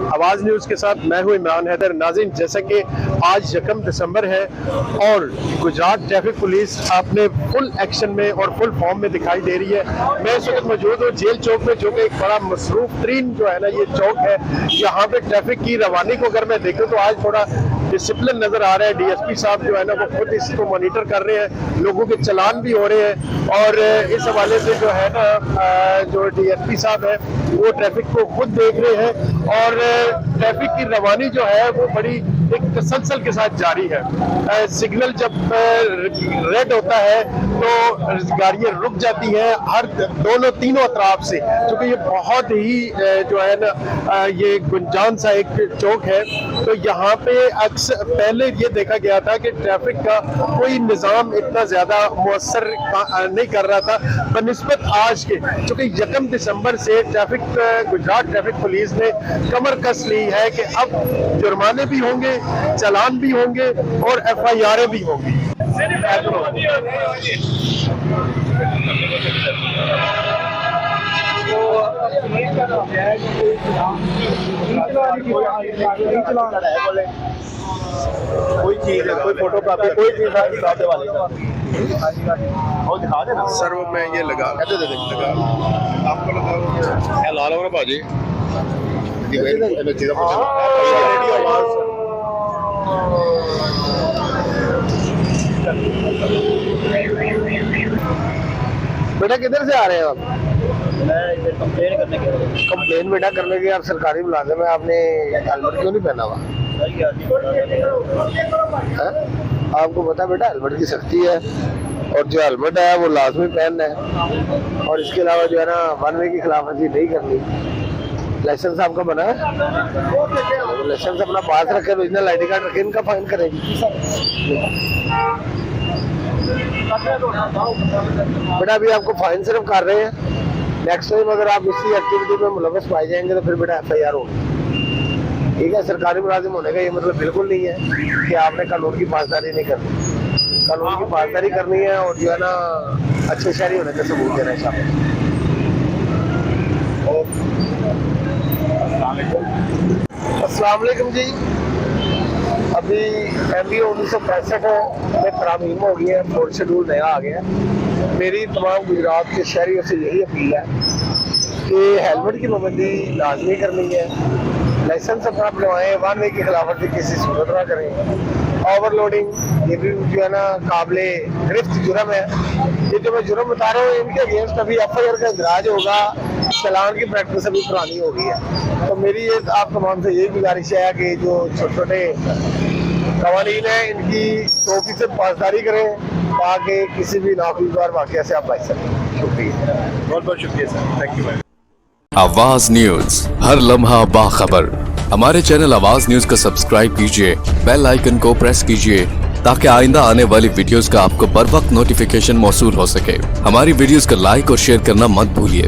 आवाज़ न्यूज़ के साथ मैं हूं इमरान हैदर। नाज़रीन, जैसा कि आज 1 दिसंबर है और गुजरात ट्रैफिक पुलिस अपने फुल एक्शन में और फुल फॉर्म में दिखाई दे रही है। मैं इस वक्त मौजूद हूँ जेल चौक में, जो कि एक बड़ा मसरूफ तरीन जो है ना ये चौक है। यहाँ पे ट्रैफिक की रवानी को अगर मैं देखूँ तो आज थोड़ा डिसिप्लिन नजर आ रहा है। डीएसपी साहब जो है ना वो खुद इसको मॉनिटर कर रहे हैं, लोगों के चलान भी हो रहे हैं और इस हवाले से जो है ना जो डीएसपी साहब है वो ट्रैफिक को खुद देख रहे हैं और ट्रैफिक की रवानी जो है वो बड़ी एक तसलसल के साथ जारी है। सिग्नल जब रेड होता है तो गाड़ियां रुक जाती हैं हर तीनों अतराफ से, क्योंकि ये बहुत ही जो है ना ये गुंजान सा एक चौक है। तो यहाँ पे अक्सर पहले ये देखा गया था कि ट्रैफिक का कोई निज़ाम इतना ज़्यादा मुअस्सर नहीं कर रहा था बनिस्बत आज के, क्योंकि 1 दिसंबर से गुजरात ट्रैफिक पुलिस ने कमर कस ली है कि अब जुर्माने भी होंगे, चालान भी होंगे और FIR भी होंगी। कोई चीज है, कोई फोटो कापी, कोई चीज दिखाने वाले और दिखा देना सर वो मैं ये लगा लगा आपको लगा ला लो ना भाजी बेटा किधर से आ रहे हैं आप? मैं कंप्लेन बेटा करने के। आप सरकारी मुलाजिम है, आपने हेलमेट क्यों नहीं पहना हुआ? आपको पता बेटा हेलमेट की सख्ती है और जो हेलमेट है वो लाजमी पहनना है और इसके अलावा जो है ना 1 वे की खिलाफवर्जी नहीं करनी। लाइसेंस आपका बना है? लाइसेंस अपना पास रखे, ओरिजिनल ID कार्ड रखे, इनका फाइन करेगी बेटा। अभी आपको फाइन सिर्फ कर रहे हैं, नेक्स्ट टाइम अगर आप इसी एक्टिविटी में मुलव्वस पाए जाएंगे तो फिर बेटा FIR होगी। ठीक है, सरकारी मुलाजिम होने का ये मतलब बिल्कुल नहीं है कि आपने कानून की पासदारी नहीं करनी। कानून की पासदारी करनी है और जो है ना अच्छे शहरी होने का सबूत देना है शामिल। अस्सलाम वालेकुम जी। अभी MBO 1965 में तरामीम हो गई है, 4th शेड्यूल नया आ गया है। मेरी तमाम गुजरात के शहरियों से यही अपील है कि हेलमेट की पाबंदी लाजमी करनी है, लाइसेंस अपना बनवाएं, 1 वे की खिलाफवर्जी किसी सूरत ना करें। ओवरलोडिंग ये भी जो है ना काबिले गिरफ्त जुर्म है। ये जो मैं जुर्म बता रहा हूँ इनके अगेंस्ट अभी FIR का इंदराज होगा, चालान की प्रैक्टिस अभी पुरानी हो गई है। तो मेरी ये आप तमाम से यही गुजारिश है कि जो छोटे छोटे कवानीन है इनकी 100% पासदारी करें ताकि किसी भी नागुज़ार वाक़या से आप बच सकें। शुक्रिया, बहुत बहुत शुक्रिया सर, थैंक यू। आवाज न्यूज, हर लम्हा बाखबर। हमारे चैनल आवाज न्यूज को सब्सक्राइब कीजिए, बेल आइकन को प्रेस कीजिए ताकि आइंदा आने वाली वीडियोस का आपको बर वक्त नोटिफिकेशन मौसूल हो सके। हमारी वीडियोस को लाइक और शेयर करना मत भूलिए।